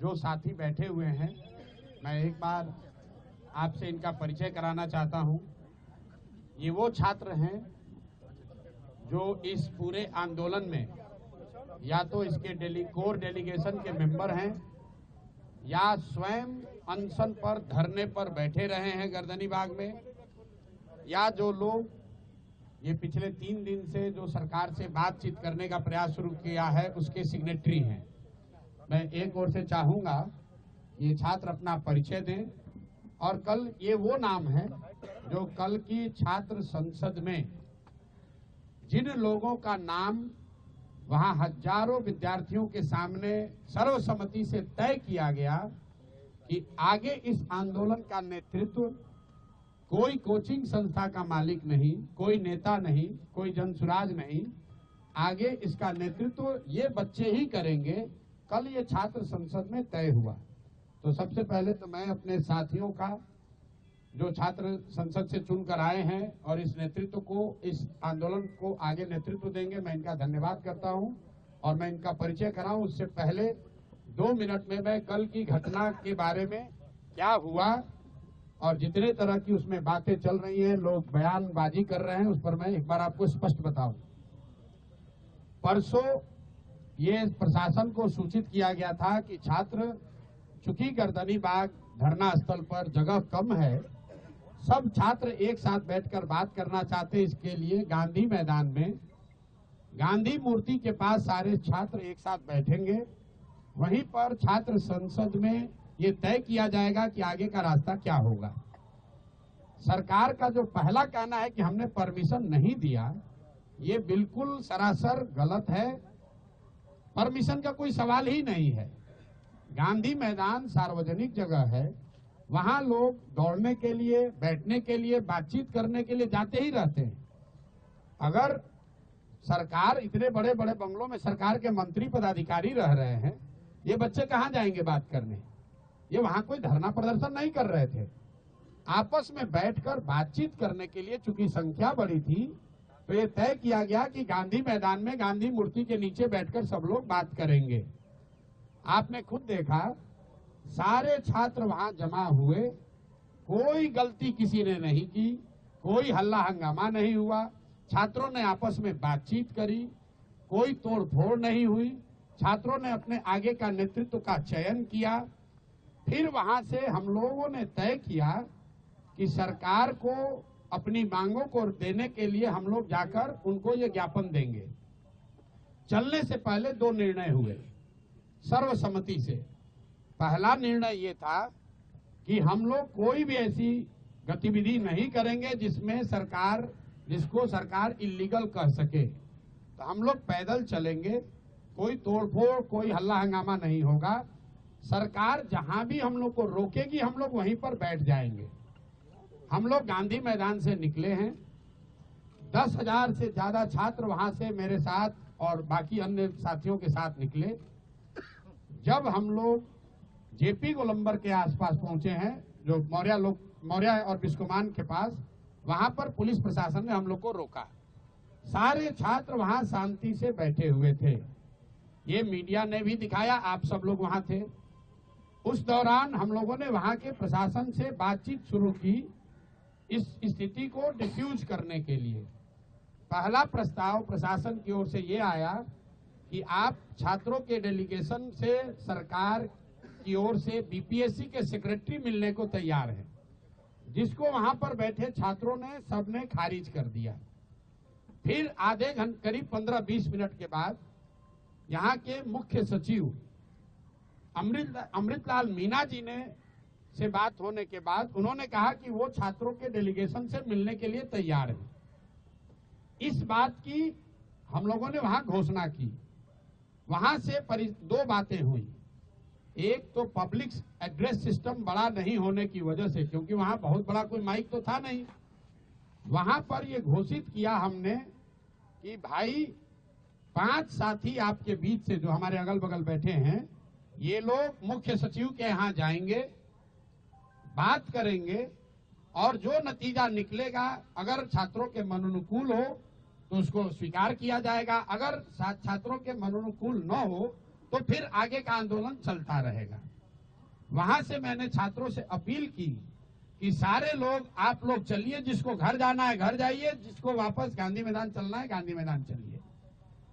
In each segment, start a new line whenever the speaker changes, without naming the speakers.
जो साथी बैठे हुए हैं, मैं एक बार आपसे इनका परिचय कराना चाहता हूं। ये वो छात्र हैं जो इस पूरे आंदोलन में या तो इसके कोर डेलीगेशन के मेंबर हैं या स्वयं अनशन पर धरने पर बैठे रहे हैं गर्दनीबाग में, या जो लोग ये पिछले 3 दिन से जो सरकार से बातचीत करने का प्रयास शुरू किया है उसके सिग्नेटरी हैं। मैं एक ओर से चाहूंगा ये छात्र अपना परिचय दें, और कल ये वो नाम है जो कल की छात्र संसद में जिन लोगों का नाम वहां हजारों विद्यार्थियों के सामने सर्वसम्मति से तय किया गया कि आगे इस आंदोलन का नेतृत्व कोई कोचिंग संस्था का मालिक नहीं, कोई नेता नहीं, कोई जनसुराज नहीं, आगे इसका नेतृत्व ये बच्चे ही करेंगे, कल ये छात्र संसद में तय हुआ। तो सबसे पहले तो मैं अपने साथियों का जो छात्र संसद से चुनकर आए हैं और इस नेतृत्व को, इस आंदोलन को आगे नेतृत्व देंगे, मैं इनका धन्यवाद करता हूं। और मैं इनका परिचय कराऊं उससे पहले 2 मिनट में मैं कल की घटना के बारे में क्या हुआ और जितने तरह की उसमें बातें चल रही हैं, लोग बयानबाजी कर रहे हैं, उस पर मैं एक बार आपको स्पष्ट बताऊं। परसों ये प्रशासन को सूचित किया गया था कि छात्र, चूंकि गर्दनीबाग धरना स्थल पर जगह कम है, सब छात्र एक साथ बैठकर बात करना चाहते, इसके लिए गांधी मैदान में गांधी मूर्ति के पास सारे छात्र एक साथ बैठेंगे। वहीं पर छात्र संसद में ये तय किया जाएगा कि आगे का रास्ता क्या होगा। सरकार का जो पहला कहना है कि हमने परमिशन नहीं दिया, ये बिल्कुल सरासर गलत है। परमिशन का कोई सवाल ही नहीं है। गांधी मैदान सार्वजनिक जगह है, वहां लोग दौड़ने के लिए, बैठने के लिए, बातचीत करने के लिए जाते ही रहते हैं। अगर सरकार, इतने बड़े बड़े बंगलों में सरकार के मंत्री पदाधिकारी रह रहे हैं, ये बच्चे कहां जाएंगे बात करने? ये वहां कोई धरना प्रदर्शन नहीं कर रहे थे, आपस में बैठकर बातचीत करने के लिए। चूंकि संख्या बड़ी थी तो ये तय किया गया कि गांधी मैदान में गांधी मूर्ति के नीचे बैठकर सब लोग बात करेंगे। आपने खुद देखा, सारे छात्र वहां जमा हुए, कोई गलती किसी ने नहीं की, कोई हल्ला हंगामा नहीं हुआ, छात्रों ने आपस में बातचीत करी, कोई तोड़ फोड़ नहीं हुई, छात्रों ने अपने आगे का नेतृत्व का चयन किया। फिर वहां से हम लोगों ने तय किया कि सरकार को अपनी मांगों को देने के लिए हम लोग जाकर उनको ये ज्ञापन देंगे। चलने से पहले 2 निर्णय हुए सर्वसम्मति से। पहला निर्णय ये था कि हम लोग कोई भी ऐसी गतिविधि नहीं करेंगे जिसको सरकार इल्लीगल कह सके। तो हम लोग पैदल चलेंगे, कोई तोड़फोड़, कोई हल्ला हंगामा नहीं होगा। सरकार जहां भी हम लोग को रोकेगी, हम लोग वहीं पर बैठ जाएंगे। हम लोग गांधी मैदान से निकले हैं, 10,000 से ज्यादा छात्र वहां से मेरे साथ और बाकी अन्य साथियों के साथ निकले। जब हम लोग जेपी गोलंबर के आसपास पहुंचे हैं, जो मौर्या और बिस्कोमान के पास, वहां पर पुलिस प्रशासन ने हम लोग को रोका। सारे छात्र वहां शांति से बैठे हुए थे। ये मीडिया ने भी दिखाया, आप सब लोग वहां थे। उस दौरान हम लोगों ने वहां के प्रशासन से बातचीत शुरू की इस स्थिति को डिफ्यूज करने के लिए। पहला प्रस्ताव प्रशासन की ओर से ये आया कि आप छात्रों के डेलीगेशन से सरकार की ओर से बीपीएससी के सेक्रेटरी मिलने को तैयार है, जिसको वहां पर बैठे छात्रों ने सबने खारिज कर दिया। फिर आधे घंटे, करीब 15-20 मिनट के बाद यहाँ के मुख्य सचिव अमृतलाल मीना जी ने से बात होने के बाद उन्होंने कहा कि वो छात्रों के डेलीगेशन से मिलने के लिए तैयार है। इस बात की हम लोगों ने वहां घोषणा की। वहां से 2 बातें हुई। एक तो पब्लिक एड्रेस सिस्टम बड़ा नहीं होने की वजह से, क्योंकि वहां बहुत बड़ा कोई माइक तो था नहीं, वहां पर ये घोषित किया हमने कि भाई 5 साथी आपके बीच से जो हमारे अगल बगल बैठे हैं, ये लोग मुख्य सचिव के यहाँ जाएंगे, बात करेंगे, और जो नतीजा निकलेगा, अगर छात्रों के मनोनुकूल हो तो उसको स्वीकार किया जाएगा, अगर छात्रों के मनोनुकूल न हो तो फिर आगे का आंदोलन चलता रहेगा। वहां से मैंने छात्रों से अपील की कि सारे लोग, आप लोग चलिए, जिसको घर जाना है घर जाइए, जिसको वापस गांधी मैदान चलना है गांधी मैदान चलिए।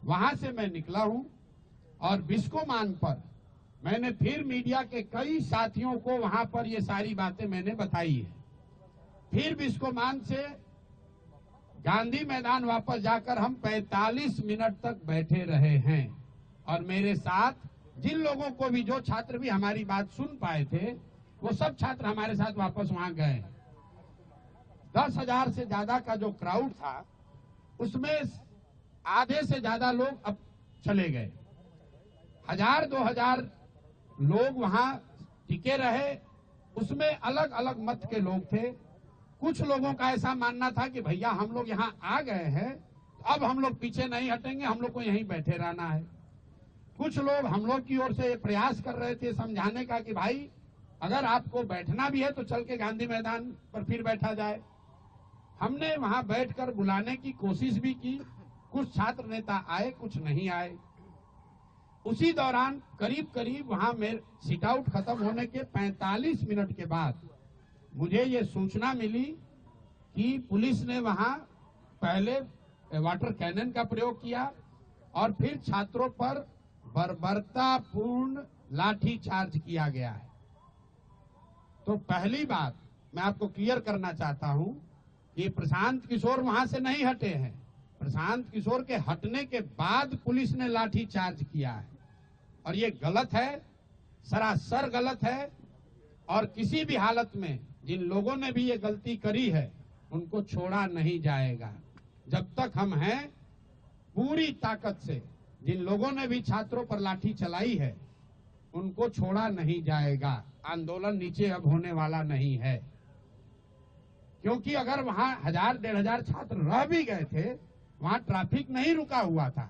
वहां से मैं निकला हूं और बिस्कोमान पर मैंने फिर मीडिया के कई साथियों को वहां पर ये सारी बातें मैंने बताई है। फिर बिस्कोमान से गांधी मैदान वापस जाकर हम 45 मिनट तक बैठे रहे हैं और मेरे साथ जिन लोगों को भी, जो छात्र भी हमारी बात सुन पाए थे, वो सब छात्र हमारे साथ वापस वहां गए। 10,000 से ज्यादा का जो क्राउड था उसमें आधे से ज्यादा लोग अब चले गए। 1,000-2,000 लोग वहां टिके रहे। उसमें अलग अलग मत के लोग थे। कुछ लोगों का ऐसा मानना था कि भैया हम लोग यहाँ आ गए हैं, अब हम लोग पीछे नहीं हटेंगे, हम लोग को यहीं बैठे रहना है। कुछ लोग हम लोग की ओर से प्रयास कर रहे थे समझाने का कि भाई अगर आपको बैठना भी है तो चल के गांधी मैदान पर फिर बैठा जाए। हमने वहां बैठकर बुलाने की कोशिश भी की। कुछ छात्र नेता आए, कुछ नहीं आए। उसी दौरान करीब करीब वहां मेरे सिट आउट खत्म होने के 45 मिनट के बाद मुझे ये सूचना मिली कि पुलिस ने वहां पहले वाटर कैनन का प्रयोग किया और फिर छात्रों पर बर्बरतापूर्ण लाठी चार्ज किया गया है। तो पहली बात मैं आपको क्लियर करना चाहता हूं कि प्रशांत किशोर वहां से नहीं हटे हैं। प्रशांत किशोर के हटने के बाद पुलिस ने लाठी चार्ज किया है और ये गलत है, सरासर गलत है। और किसी भी हालत में जिन लोगों ने भी ये गलती करी है उनको छोड़ा नहीं जाएगा। जब तक हम हैं, पूरी ताकत से जिन लोगों ने भी छात्रों पर लाठी चलाई है उनको छोड़ा नहीं जाएगा। आंदोलन नीचे अब होने वाला नहीं है, क्योंकि अगर वहां 1,000-1,500 छात्र रह भी गए थे, वहां ट्रैफिक नहीं रुका हुआ था,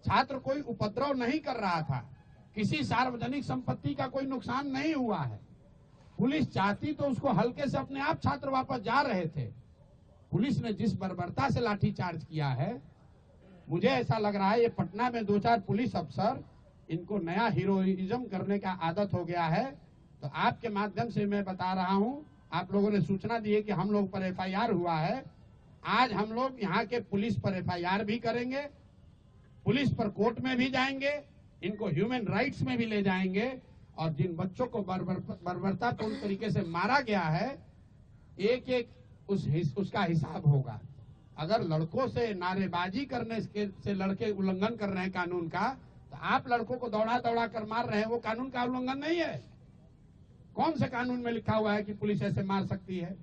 छात्र कोई उपद्रव नहीं कर रहा था, किसी सार्वजनिक संपत्ति का कोई नुकसान नहीं हुआ है। पुलिस चाहती तो उसको हल्के से अपने आप छात्र वापस जा रहे थे। पुलिस ने जिस बर्बरता से लाठी चार्ज किया है, मुझे ऐसा लग रहा है ये पटना में 2-4 पुलिस अफसर, इनको नया हीरोइज्म करने का आदत हो गया है। तो आपके माध्यम से मैं बता रहा हूं, आप लोगों ने सूचना दी है कि हम लोग पर एफआईआर हुआ है। आज हम लोग यहाँ के पुलिस पर एफआईआर भी करेंगे, पुलिस पर कोर्ट में भी जाएंगे, इनको ह्यूमन राइट्स में भी ले जाएंगे और जिन बच्चों को बर्बरतापूर्ण तरीके से मारा गया है, एक एक उसका हिसाब होगा। अगर लड़कों से नारेबाजी करने से लड़के उल्लंघन कर रहे हैं कानून का, तो आप लड़कों को दौड़ा दौड़ा कर मार रहे हैं, वो कानून का उल्लंघन नहीं है। कौन से कानून में लिखा हुआ है कि पुलिस ऐसे मार सकती है?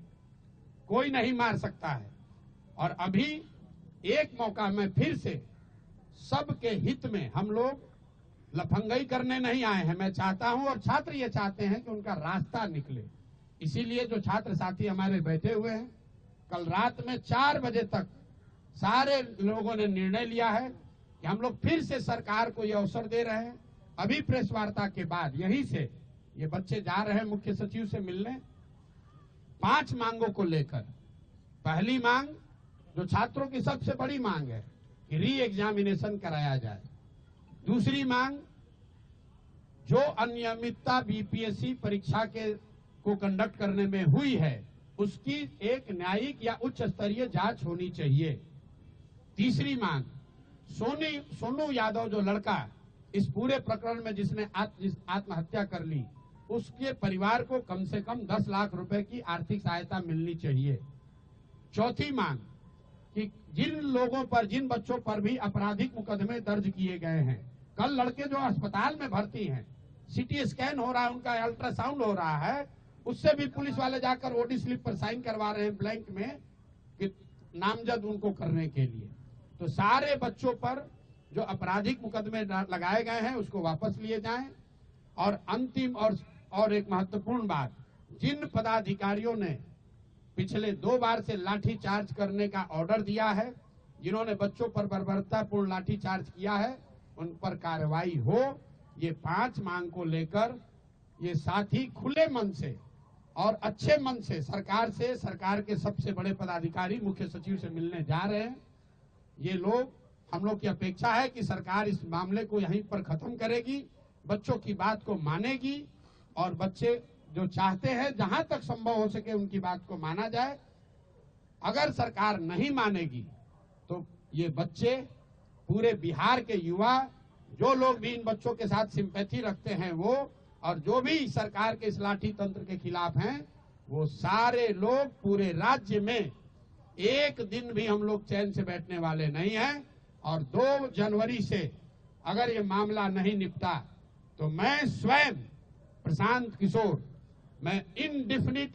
कोई नहीं मार सकता है। और अभी एक मौका में फिर से सबके हित में, हम लोग लफंगई करने नहीं आए हैं। मैं चाहता हूं और छात्र ये चाहते हैं कि उनका रास्ता निकले। इसीलिए जो छात्र साथी हमारे बैठे हुए हैं, कल रात में 4 बजे तक सारे लोगों ने निर्णय लिया है कि हम लोग फिर से सरकार को ये अवसर दे रहे हैं। अभी प्रेस वार्ता के बाद यहीं से ये बच्चे जा रहे हैं मुख्य सचिव से मिलने, 5 मांगों को लेकर। पहली मांग, जो छात्रों की सबसे बड़ी मांग है, कि री एग्जामिनेशन कराया जाए। दूसरी मांग, जो अनियमितता बीपीएससी परीक्षा को कंडक्ट करने में हुई है, उसकी एक न्यायिक या उच्च स्तरीय जांच होनी चाहिए। तीसरी मांग, सोनू यादव जो लड़का इस पूरे प्रकरण में जिसने आत्महत्या कर ली, उसके परिवार को कम से कम 10 लाख रुपए की आर्थिक सहायता मिलनी चाहिए। चौथी मांग, कि जिन लोगों पर, जिन बच्चों पर भी आपराधिक मुकदमे दर्ज किए गए हैं, कल लड़के जो अस्पताल में भर्ती हैं, सीटी स्कैन हो रहा है, उनका अल्ट्रासाउंड हो रहा है, उससे भी पुलिस वाले जाकर ओडी स्लिप पर साइन करवा रहे हैं ब्लैंक में, कि नामजद उनको करने के लिए। तो सारे बच्चों पर जो आपराधिक मुकदमे लगाए गए हैं उसको वापस लिए जाएं। और अंतिम और एक महत्वपूर्ण बात, जिन पदाधिकारियों ने पिछले 2 बार से लाठी चार्ज करने का ऑर्डर दिया है, जिन्होंने बच्चों पर बर्बरतापूर्ण लाठी चार्ज किया है, उन पर कार्रवाई हो। ये 5 मांग को लेकर ये साथी खुले मन से और अच्छे मन से सरकार के सबसे बड़े पदाधिकारी मुख्य सचिव से मिलने जा रहे हैं। ये लोग हम लोग की अपेक्षा है कि सरकार इस मामले को यहीं पर खत्म करेगी, बच्चों की बात को मानेगी और बच्चे जो चाहते हैं जहां तक संभव हो सके उनकी बात को माना जाए। अगर सरकार नहीं मानेगी तो ये बच्चे, पूरे बिहार के युवा, जो लोग भी इन बच्चों के साथ सिंपैथी रखते हैं वो, और जो भी सरकार के इस लाठी तंत्र के खिलाफ हैं, वो सारे लोग पूरे राज्य में एक दिन भी हम लोग चैन से बैठने वाले नहीं हैं। और 2 जनवरी से अगर ये मामला नहीं निपटा तो मैं स्वयं प्रशांत किशोर, मैं इनडिफिनिट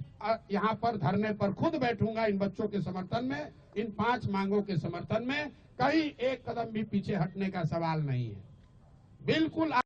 यहाँ पर धरने पर खुद बैठूंगा इन बच्चों के समर्थन में, इन 5 मांगों के समर्थन में। कहीं एक कदम भी पीछे हटने का सवाल नहीं है। बिल्कुल